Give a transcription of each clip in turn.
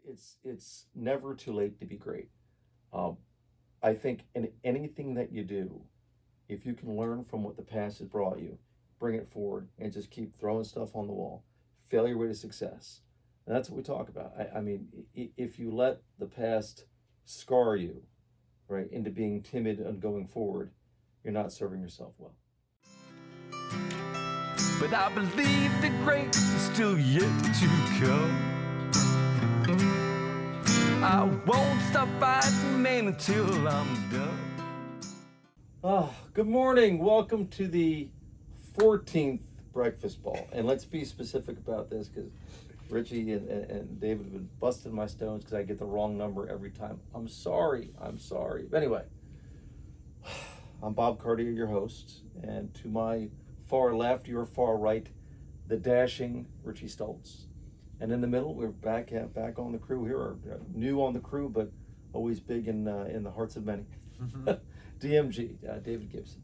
it's never too late to be great. Um, I think in anything that you do, if you can learn from what the past has brought you, bring it forward and just keep throwing stuff on the wall. Failure way to success. And that's what we talk about. I mean, if you let the past scar you, right, into being timid and going forward, you're not serving yourself well. But I believe the great is still yet to come. I won't stop fighting, man, until I'm done. Good morning. Welcome to the 14th breakfast ball. And let's be specific about this because Richie and David have been busting my stones because I get the wrong number every time. I'm sorry. But anyway, I'm Bob Cartier, your host. And to my far left, your far right, the dashing Richie Stoltz. And in the middle, we're back on the crew here, or new on the crew, but always big in the hearts of many. DMG, David Gibson.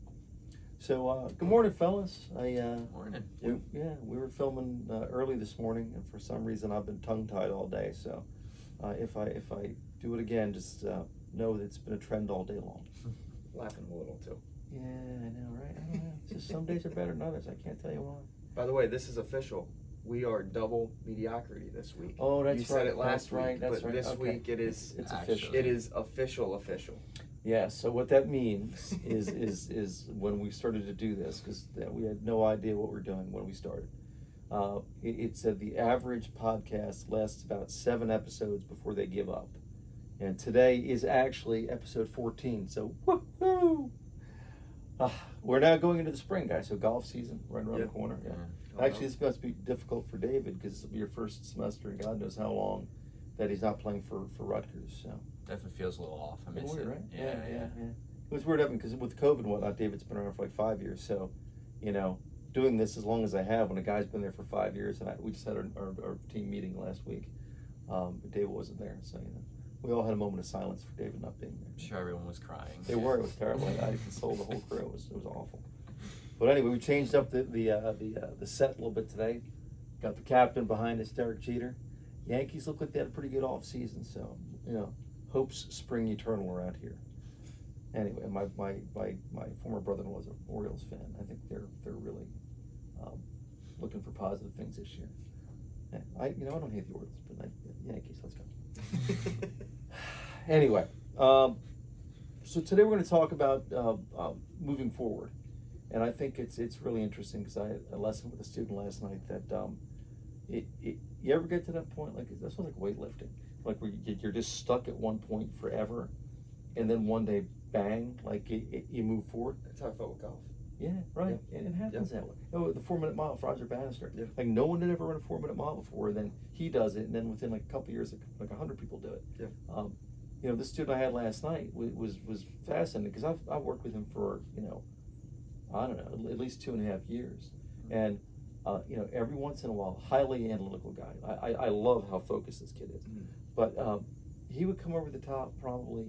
So good morning, fellas. Morning. We were filming early this morning, and for some reason I've been tongue-tied all day. So if I do it again, just know that it's been a trend all day long. Laughing a little too. Yeah, I know, right? I don't know. It's just some days are better than others. I can't tell you why. By the way, this is official. We are double mediocrity this week. Oh, that's right. You said it last That's right. week, That's but right. this Okay. week it is. It's actually, official. It is official. Yeah. So what that means is when we started to do this, because we had no idea what we're doing when we started. It said the average podcast lasts about 7 episodes before they give up, and today is actually episode 14. So woohoo! We're now going into the spring, guys. So golf season right around the corner. Yeah. Actually, this must be difficult for David because this will be your first semester, and God knows how long that he's not playing for Rutgers. So Definitely feels a little off. I miss weird, it. right? Yeah. It was weird because with COVID and whatnot, David's been around for like 5 years. So, doing this as long as I have, when a guy's been there for 5 years, and we just had our team meeting last week, but David wasn't there. So we all had a moment of silence for David not being there. I'm sure everyone was crying. They were. It was terrible. I consoled the whole crew. It was awful. But anyway, we changed up the set a little bit today. Got the captain behind us, Derek Jeter. Yankees look like they had a pretty good off season, so hopes spring eternal around here. Anyway, my former brother-in-law was an Orioles fan. I think they're really looking for positive things this year. And I don't hate the Orioles, but Yankees, let's go. Anyway, so today we're going to talk about moving forward. And I think it's really interesting because I had a lesson with a student last night that you ever get to that point, like that's like weightlifting, like where you're just stuck at one point forever, and then one day, bang, like you move forward. That's how I felt with golf. Yeah, right. Yeah. And it happens that way. Oh, the 4-minute mile for Roger Bannister. Yeah. Like no one had ever run a 4-minute mile before. Then he does it, and then within like a couple of years, like 100 people do it. Yeah. This student I had last night was fascinating because I've worked with him for I don't know, at least 2.5 years. And, every once in a while, highly analytical guy. I love how focused this kid is. Mm-hmm. But he would come over the top probably,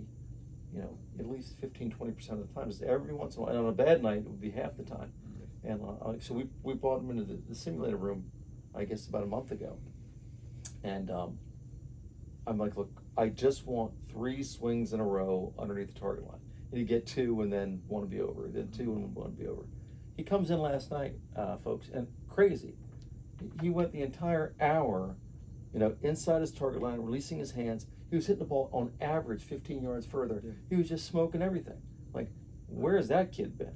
at least 15-20% of the time. Just every once in a while. And on a bad night, it would be half the time. Mm-hmm. And so we brought him into the simulator room, I guess, about a month ago. And I'm like, look, I just want 3 swings in a row underneath the target line. And you get 2 and then want to be over, then 2 and want to be over. He comes in last night, folks, and crazy. He went the entire hour, inside his target line, releasing his hands. He was hitting the ball on average 15 yards further. Yeah. He was just smoking everything. Like, where's that kid been?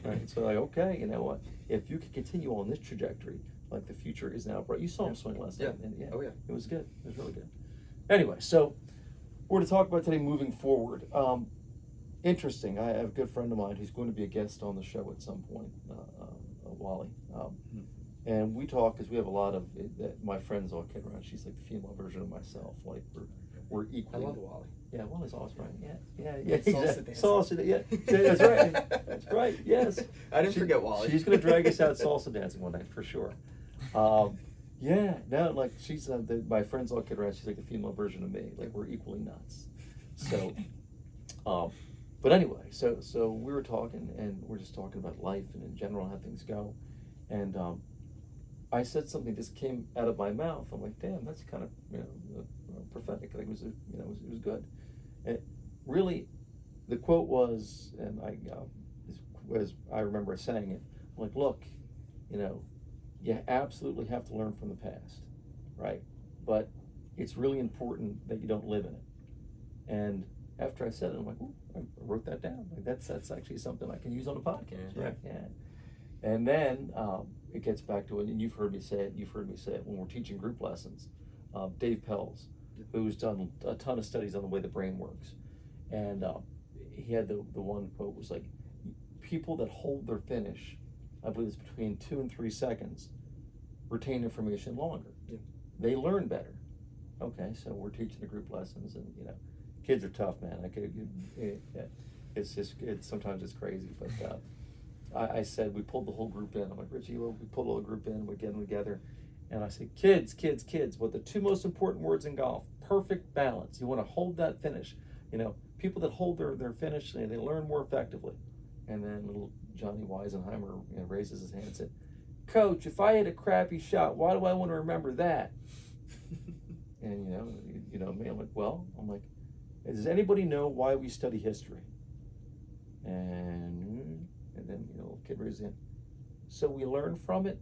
Right? So like, okay, you know what? If you could continue on this trajectory, like the future is now bright. You saw him swing last night. And Oh yeah. It was good. It was really good. Anyway, so we're going to talk about today moving forward. Interesting. I have a good friend of mine who's going to be a guest on the show at some point, Wally. And we talk because we have a lot of my friends all kid around. She's like the female version of myself. Like we're equally. I love Wally. Yeah, Wally's awesome, right? Yeah. Salsa Salsa, dancing. yeah, that's right. That's right. Yes. I didn't forget Wally. She's gonna drag us out salsa dancing one night for sure. Like she's my friends all kid around. She's like the female version of me. Like we're equally nuts. So, but anyway, so we were talking, and we're just talking about life and in general how things go, and I said something just came out of my mouth. I'm like, damn, that's kind of prophetic. was it was good. And really, the quote was, and as I remember saying it, I'm like, look, you absolutely have to learn from the past, right? But it's really important that you don't live in it. And after I said it, I'm like, ooh, I wrote that down. Like that's actually something I can use on a podcast, right? Yeah. And then it gets back to it, and you've heard me say it when we're teaching group lessons. Dave Pells, who's done a ton of studies on the way the brain works, and he had the one quote was like, people that hold their finish, I believe it's between 2 and 3 seconds, retain information longer. Yeah. They learn better. Okay, so we're teaching the group lessons, and kids are tough, man. Sometimes it's crazy, but I said we pulled the whole group in. I'm like, Richie, well, we pulled the whole group in, we're getting together, and I said, kids. What the 2 most important words in golf? Perfect balance. You want to hold that finish. People that hold their finish, they learn more effectively. And then little Johnny Weisenheimer raises his hand and said, Coach, if I hit a crappy shot, why do I want to remember that? And me, I'm like, does anybody know why we study history? And then little kid raises his hand. So we learn from it?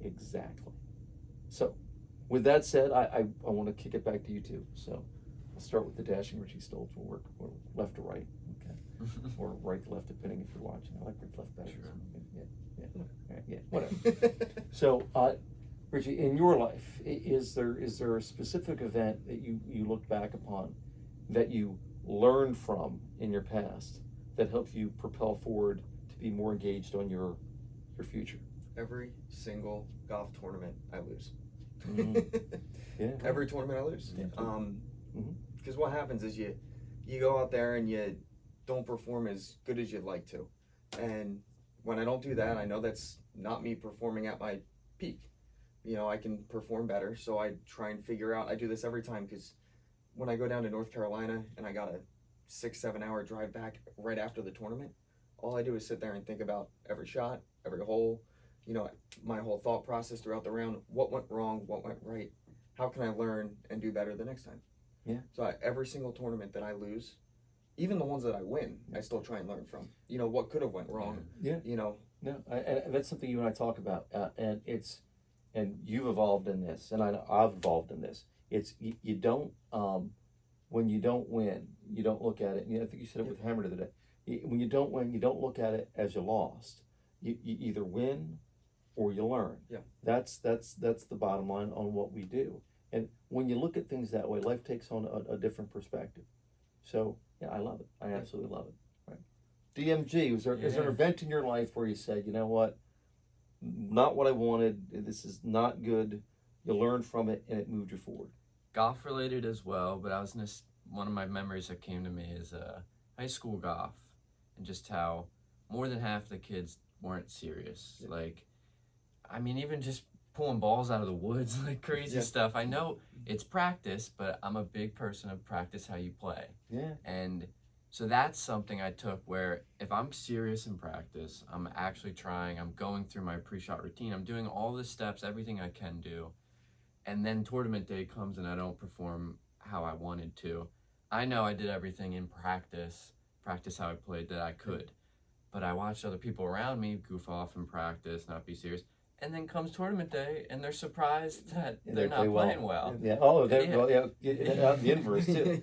Exactly. So with that said, I want to kick it back to you two. So I'll start with the dashing Richie Stoltz. We'll work left to right, okay? Or right to left, depending if you're watching. I like right to left better. Sure. Yeah, whatever. So, Richie, in your life, is there a specific event that you look back upon that you learned from in your past that helped you propel forward to be more engaged on your future? Every single golf tournament I lose. Mm-hmm. Yeah. Every tournament I lose. Yeah. Because what happens is you go out there and you don't perform as good as you'd like to. And when I don't do that, I know that's not me performing at my peak. I can perform better, so I try and figure out, I do this every time, because when I go down to North Carolina and I got a 6-7 hour drive back right after the tournament, all I do is sit there and think about every shot, every hole, my whole thought process throughout the round, what went wrong, what went right, how can I learn and do better the next time. Yeah. So every single tournament that I lose, even the ones that I win, I still try and learn from. What could have went wrong. Yeah. No, and that's something you and I talk about, and you've evolved in this, and I've evolved in this. It's you don't when you don't win, you don't look at it. I think you said it with Hammer the other day. When you don't win, you don't look at it as you lost. You either win or you learn. Yeah. That's the bottom line on what we do. And when you look at things that way, life takes on a different perspective. So yeah, I love it. I absolutely love it. Right. DMG, is there an event in your life where you said, you know what, not what I wanted, this is not good, you learned from it and it moved you forward? Golf related as well, but one of my memories that came to me is high school golf, and just how more than half the kids weren't serious. Yeah. Like, I mean, even just pulling balls out of the woods, like crazy stuff. I know it's practice, but I'm a big person of practice how you play. Yeah. And so that's something I took, where if I'm serious in practice, I'm actually trying, I'm going through my pre-shot routine, I'm doing all the steps, everything I can do, and then tournament day comes and I don't perform how I wanted to. I know I did everything in practice how I played that I could, but I watched other people around me goof off in practice, not be serious. And then comes tournament day, and they're surprised that they're not playing well. Yeah. Oh, the inverse too.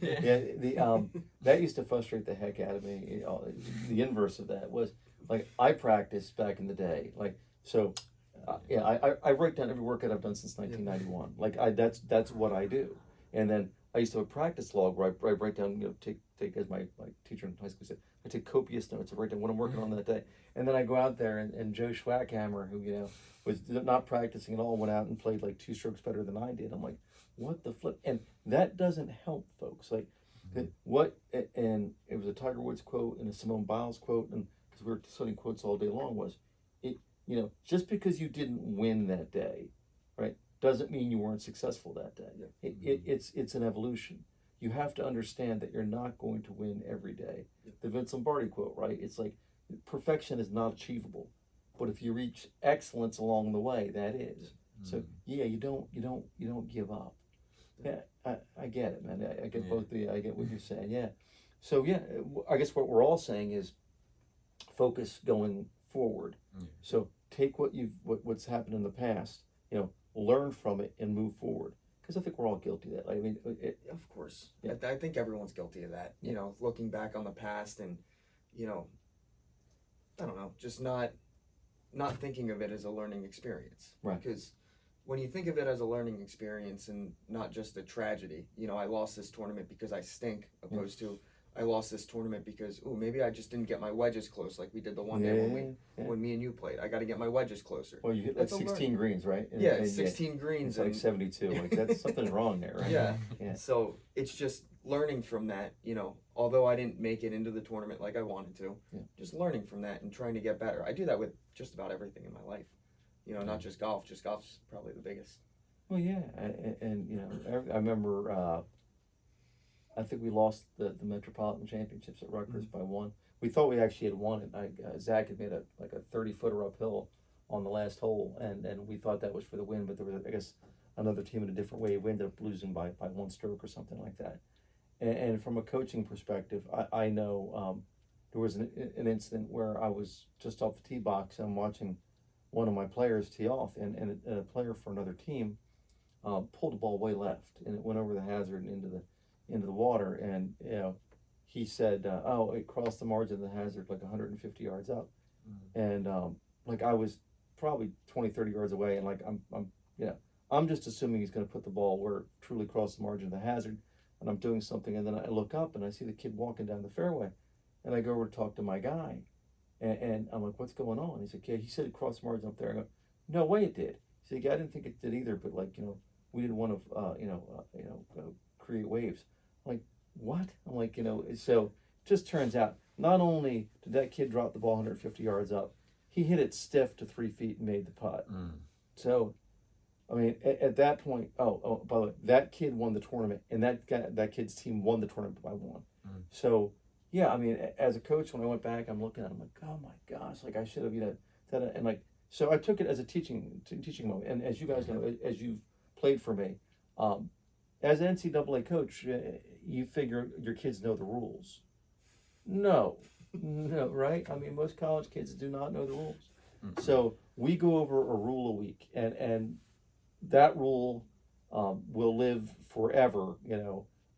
That used to frustrate the heck out of me. The inverse of that was, like, I practiced back in the day, like, so. I write down every workout I've done since 1991. Like, that's what I do. And then I used to have a practice log where I write down, take as my teacher in high school said, I take copious notes. I write down what I'm working on that day. And then I go out there and Joe Schwackhammer, who was not practicing at all, went out and played like 2 strokes better than I did. I'm like, what the flip? And that doesn't help, folks. Like, and it was a Tiger Woods quote and a Simone Biles quote, and because we were studying quotes all day long, was just because you didn't win that day, right, doesn't mean you weren't successful that day. Yeah. It's an evolution. You have to understand that you're not going to win every day. Yeah. The Vince Lombardi quote, right? It's like, perfection is not achievable, but if you reach excellence along the way, that is. Mm-hmm. So yeah, you don't give up. Yeah, I get it, man. I get Yeah. I get what you're saying. Yeah. So yeah, I guess what we're all saying is focus going forward. Yeah. So take what's happened in the past, learn from it and move forward. Because I think we're all guilty of that. I mean, Of course. Yeah. I think everyone's guilty of that. You know, looking back on the past and, you know, I don't know, just not thinking of it as a learning experience. Right. Because when you think of it as a learning experience and not just a tragedy, I lost this tournament because I stink, opposed to I lost this tournament because maybe I just didn't get my wedges close like we did the one day when me and you played. I got to get my wedges closer. Well, you hit like That's a 16 greens, right? Yeah, 16 greens It's like and 72. Like that's something's wrong there, right? Yeah. Yeah. So it's just learning from that, although I didn't make it into the tournament like I wanted to, just learning from that and trying to get better. I do that with just about everything in my life, not just golf. Just golf's probably the biggest. Well, yeah, and I remember. I think we lost the Metropolitan Championships at Rutgers by one. We thought we actually had won it. Zach had made a 30-footer uphill on the last hole, and we thought that was for the win. But there was, I guess, another team in a different way. We ended up losing by one stroke or something like that. And from a coaching perspective, I know there was an incident where I was just off the tee box and I'm watching one of my players tee off, and a player for another team pulled the ball way left, and it went over the hazard and into the water, and he said, it crossed the margin of the hazard like 150 yards up, and like I was probably 20-30 yards away, and like I'm just assuming he's going to put the ball where it truly crossed the margin of the hazard, and I'm doing something, and then I look up and I see the kid walking down the fairway, and I go over to talk to my guy, and I'm like, what's going on? He's like, yeah, he said it crossed the margin up there. I go, no way it did. He's like, yeah, I didn't think it did either, but like we didn't want to create waves. I'm like, what? I'm like, so it just turns out not only did that kid drop the ball 150 yards up, he hit it stiff to 3 feet and made the putt. So, I mean, at that point, by the way, that kid won the tournament, and that kid's team won the tournament by one. So, yeah, I mean, as a coach, when I went back, I'm looking at it, I'm like, oh my gosh, like I should have, done it, and like, so I took it as a teaching moment. And as you guys know, as you've played for me, as an NCAA coach, you figure your kids know the rules. No, right? I mean, most college kids do not know the rules. So we go over a rule a week, and that rule will live forever.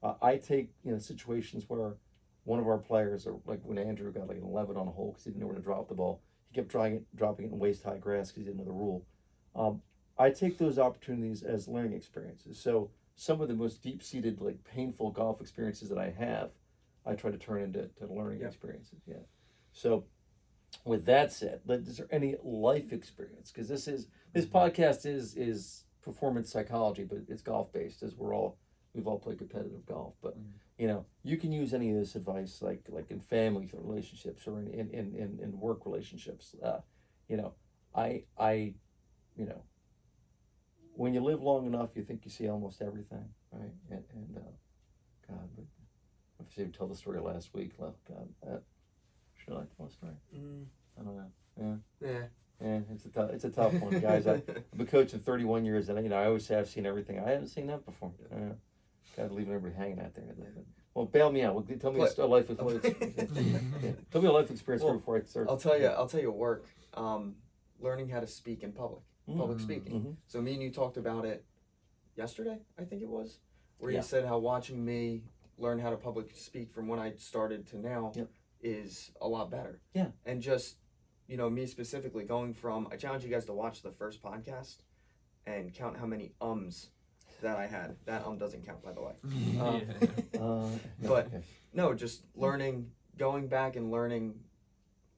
I take situations where one of our players, or like when Andrew got like an 11 on a hole because he didn't know where to drop the ball, he kept dropping it in waist high grass because he didn't know the rule. I take those opportunities as learning experiences. So some of the most deep-seated, like painful golf experiences that I have, I try to turn into learning experiences. Yeah. So, with that said, is there any life experience? Because this podcast is performance psychology, but it's golf based, as we've all played competitive golf. But you can use any of this advice, like in family relationships or in work relationships. When you live long enough, you think you see almost everything, right? And God, but I should tell the story last week. Well, God, should I tell the story? I don't know. Yeah, it's a tough one, guys. I've been coaching 31 years, and I always say I've seen everything. I haven't seen that before. God, leaving everybody hanging out there. Well, bail me out. Tell me a life experience. Tell me a life experience before I start. I'll tell you work. Learning how to speak in public speaking. Mm-hmm. So me and you talked about it yesterday, I think it was, where you said how watching me learn how to public speak from when I started to now is a lot better. Yeah. And just, me specifically going from, I challenge you guys to watch the first podcast and count how many that I had. That doesn't count, by the way. But no, just learning, going back and learning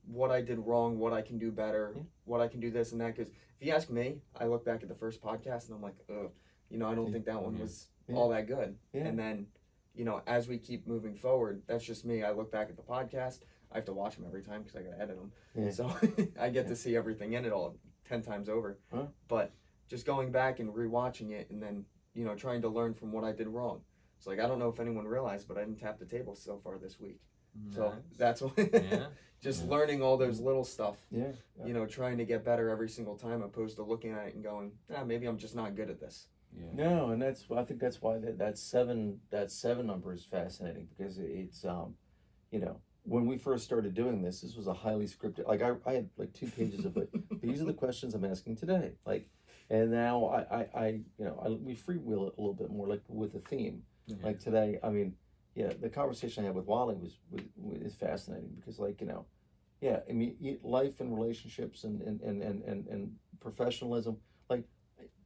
what I did wrong, what I can do better, what I can do this and that. Because if you ask me, I look back at the first podcast and I'm like, I don't think that one was all that good. Yeah. And then, as we keep moving forward, that's just me. I look back at the podcast. I have to watch them every time because I got to edit them. Yeah. So I get to see everything in it all 10 times over. Huh? But just going back and rewatching it and then, trying to learn from what I did wrong. It's like, I don't know if anyone realized, but I didn't tap the table so far this week. Nice. So that's what, just learning all those little stuff, trying to get better every single time opposed to looking at it and going, maybe I'm just not good at this. Yeah. No, and I think that's why that seven number is fascinating because it's you know, when we first started doing this was a highly scripted. Like I had like 2 pages of it. These are the questions I'm asking today. Like, and now we freewheel it a little bit more, like with a theme. Yeah. Like today, I mean, yeah, the conversation I had with Wally is fascinating because, like, yeah, I mean, life and relationships and professionalism, like,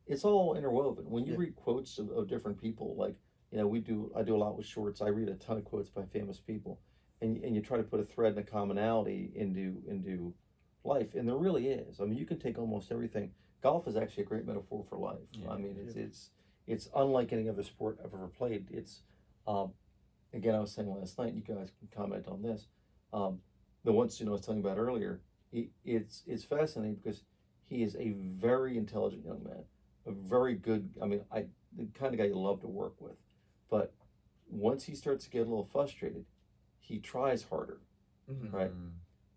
it's all interwoven. When you Yeah. read quotes of different people, like, I do a lot with shorts. I read a ton of quotes by famous people, and you try to put a thread and a commonality into life, and there really is. I mean, you can take almost everything. Golf is actually a great metaphor for life. Yeah. I mean, it's unlike any other sport I've ever played. It's um, again, I was saying last night. You guys can comment on this. The ones I was telling you about earlier. It's fascinating because he is a very intelligent young man, a very good. I mean, the kind of guy you love to work with, but once he starts to get a little frustrated, he tries harder, Mhm. right? Mm.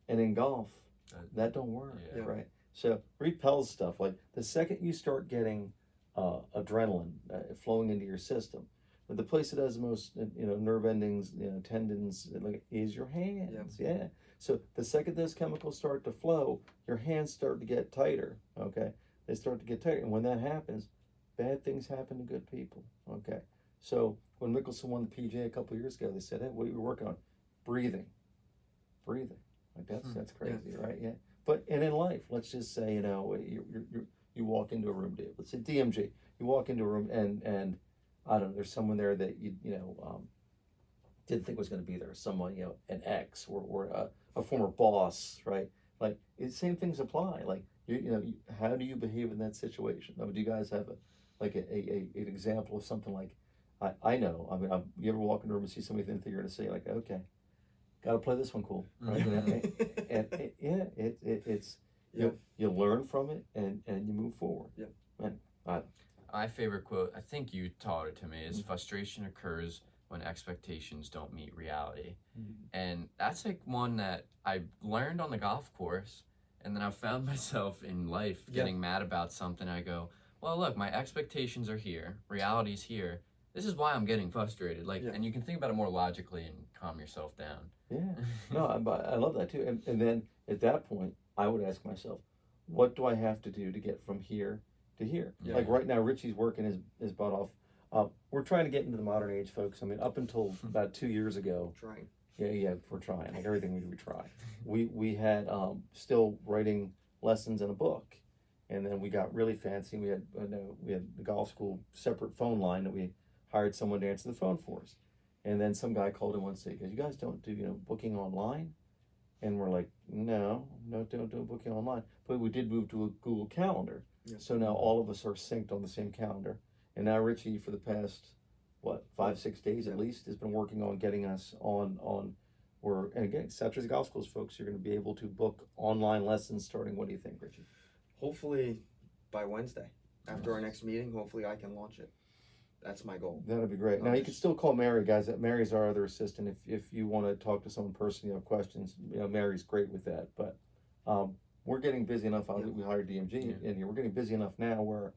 And in golf, That- that don't work, Yeah. right? So repels stuff. Like the second you start getting adrenaline flowing into your system, the place that has the most nerve endings, tendons, like, is your hands. Yeah. So the second those chemicals start to flow, your hands start to get tighter. Okay, they start to get tighter, and when that happens, bad things happen to good people. Okay, so when Mickelson won the PGA a couple years ago, they said, "Hey, what are you working on?" Breathing. Like that's crazy, right? Yeah. But and in life, let's just say you walk into a room, Dave. Let's say DMG. You walk into a room and I don't know. There's someone there that didn't think was going to be there. Someone an ex or a former boss, right? Like same things apply. Like how do you behave in that situation? I mean, do you guys have an example of something like I know. I mean, you ever walk into a room and see somebody think you're going to say like, okay, got to play this one cool, right? It's you learn from it and you move forward. Yeah. And My favorite quote, I think you taught it to me, is frustration occurs when expectations don't meet reality. And that's like one that I learned on the golf course, and then I found myself in life getting mad about something. I go, well, look, my expectations are here, reality's here. This is why I'm getting frustrated. Like, and you can think about it more logically and calm yourself down. Yeah, no, I love that too. And then at that point, I would ask myself, what do I have to do to get from here to here? Yeah. Like right now, Richie's working his butt off. We're trying to get into the modern age, folks. I mean, up until about 2 years ago, Trying. yeah, we're trying. Like everything we try. We had still writing lessons in a book, and then we got really fancy. We had the golf school separate phone line that we hired someone to answer the phone for us. And then some guy called in once and said, "You guys don't do booking online?" And we're like, "No, don't do booking online." But we did move to a Google Calendar, so now all of us are synced on the same calendar. And now Richie, for the past 5-6 days at least, has been working on getting us on. And again, South Golf Schools, folks, you're going to be able to book online lessons starting. What do you think, Richie? Hopefully by Wednesday, after our next meeting, hopefully I can launch it. That's my goal. That'd be great. Now you can still call Mary, guys. Mary's our other assistant. If you want to talk to someone personally, you have questions. Mary's great with that. But we're getting busy enough. We hired DMG in here. We're getting busy enough now where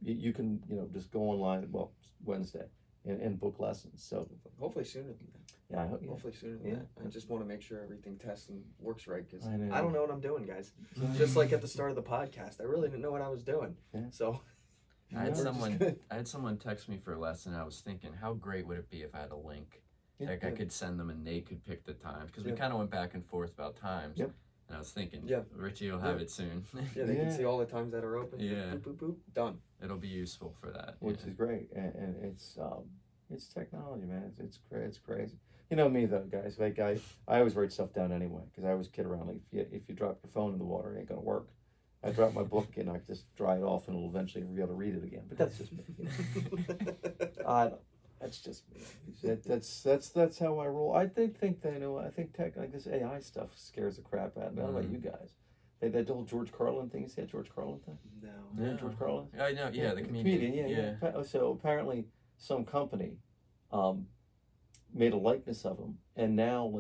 you can just go online. Well, Wednesday and book lessons. So hopefully sooner than that. yeah, I hope. Hopefully sooner than that. I just want to make sure everything tests and works right because I know. I don't know what I'm doing, guys. Just like at the start of the podcast, I really didn't know what I was doing. Yeah. So I had we're just someone text me for a lesson. I was thinking, how great would it be if I had a link? Yeah. Like I could send them and they could pick the times because we Yeah. kind of went back and forth about times. Yep. And I was thinking, Yeah. Richie will have it soon. yeah, they Yeah. can see all the times that are open. Yeah. Boop, boop, boop, done. It'll be useful for that. Which yeah. is great, and it's technology, man. It's crazy. You know me though, guys. Like I always write stuff down anyway because I always kid around. Like if you drop your phone in the water, it ain't gonna work. I drop my book and I just dry it off, and it'll eventually be able to read it again. But that's just me. That's just me. That's how I roll. I think they know. I think tech like this AI stuff scares the crap out of me. I don't know about you guys. That whole George Carlin thing. You see that George Carlin thing? No. You know George Carlin? I know, yeah, the comedian. Yeah. So apparently, some company made a likeness of him, and now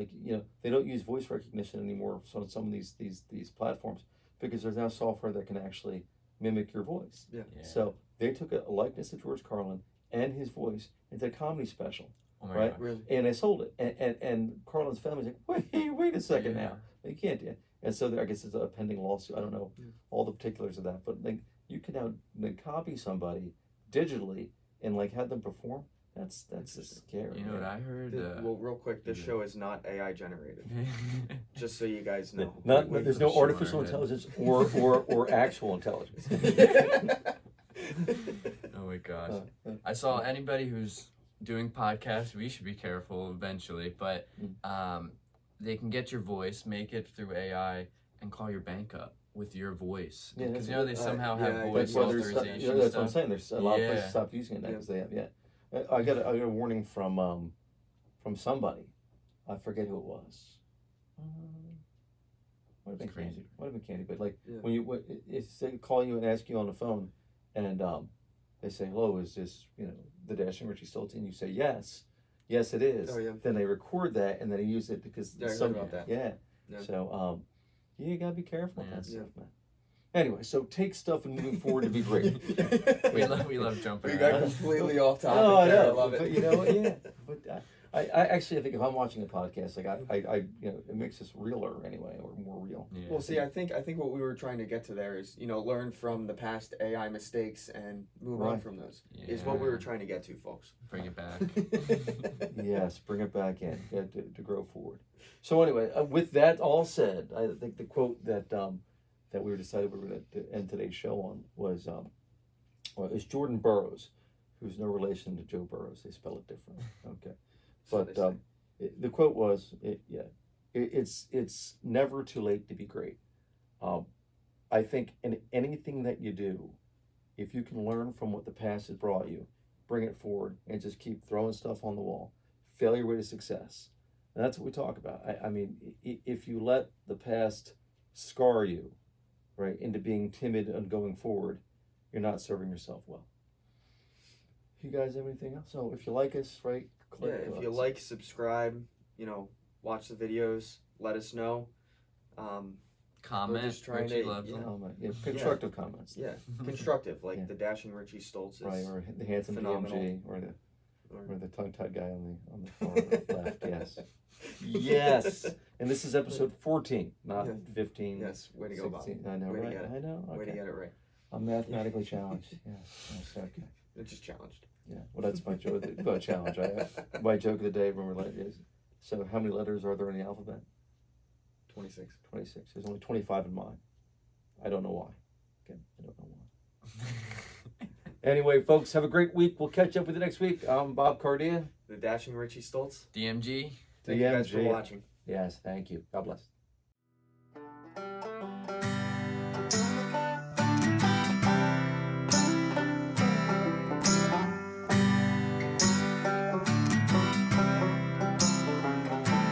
they don't use voice recognition anymore on some of these platforms because there's now software that can actually mimic your voice. Yeah. Yeah. So They took a likeness of George Carlin and his voice and did a comedy special, Oh my right? God. Really? And they sold it. And Carlin's family's like, wait a second Yeah. now. You can't do it. And so I guess it's a pending lawsuit. I don't know all the particulars of that, but like you can now like, copy somebody digitally and like have them perform. That's just scary. You know what I heard? Well, real quick, this yeah. show is not AI generated. Just so you guys know. There's no Sure, artificial yeah. intelligence or actual intelligence. Oh my gosh. I saw anybody who's doing podcasts, we should be careful eventually, but they can get your voice, make it through AI, and call your bank up with your voice. Yeah, Because that's you know they good. somehow Yeah, have yeah, voice That's why there's authorization that's what I'm stuff. saying. There's a lot of places Yeah. stop using it now Yeah. because they have. I got a warning from somebody. I forget who it was. Might have been It's crazy. Candy. Might have been Candy. But like Yeah. when if they call you and ask you on the phone, and they say, "Hello, is this the Dashing Richie Stoltz?" And you say, "Yes, yes, it is." Oh, yeah. Then they record that and then they use it because Yeah, I heard about that. Yeah. Yeah. So you gotta be careful with Yeah. that stuff, man. Anyway, so take stuff and moving forward to be great. We love jumping We got around. completely off topic Oh, I there. I know. love it. But you know what? Yeah. But I actually think if I'm watching a podcast, like I it makes us realer anyway, or more real. Yeah. Well, see, I think what we were trying to get to there is, learn from the past AI mistakes and move on Right. from those. Is what we Yeah. were trying to get to, folks. Bring it back. Yes, bring it back in to grow forward. So anyway, with that all said, I think the quote that we were decided we were going to end today's show on was it's Jordan Burroughs, who's no relation to Joe Burrows. They spell it differently. Okay, So but they say. the quote was, it's never too late to be great. I think in anything that you do, if you can learn from what the past has brought you, bring it forward and just keep throwing stuff on the wall. Failure way to success. And that's what we talk about. I mean, if you let the past scar you, right, into being timid and going forward, you're not serving yourself well. You guys have anything else? So if you like us, right, Yeah, click. if you like, subscribe, watch the videos, let us know. Comment. just trying Richie to, loves you them. know, constructive comments. Yeah, constructive, like Yeah. the Dashing Richie Stoltz is Right, or the handsome phenomenal. DMG, or or- the tongue-tied guy on the far left. Yes, yes. And this is episode 14, not Yeah. 15. Yes, way to go, Bob. 16. I know, Way to right? get it. I know. Way to Okay. get it right. I'm mathematically challenged. Yes, okay. It's just challenged. Yeah. Well, that's my joke. Challenge. My joke of the day. Remember, is so how many letters are there in the alphabet? 26. 26. There's only 25 in mine. I don't know why. Okay, I don't know why. Anyway, folks, have a great week. We'll catch up with you next week. I'm Bob Cardia. The Dashing Richie Stoltz. DMG. Thank you guys for DMG. watching. Yes, thank you. God bless.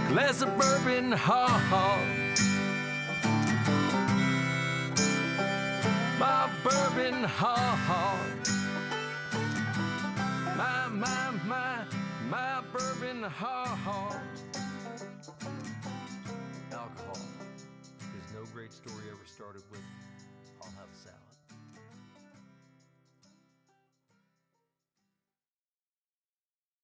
Glass of bourbon, ha ha. My bourbon, ha ha. My bourbon, ha ha. Alcohol. Because no great story ever started with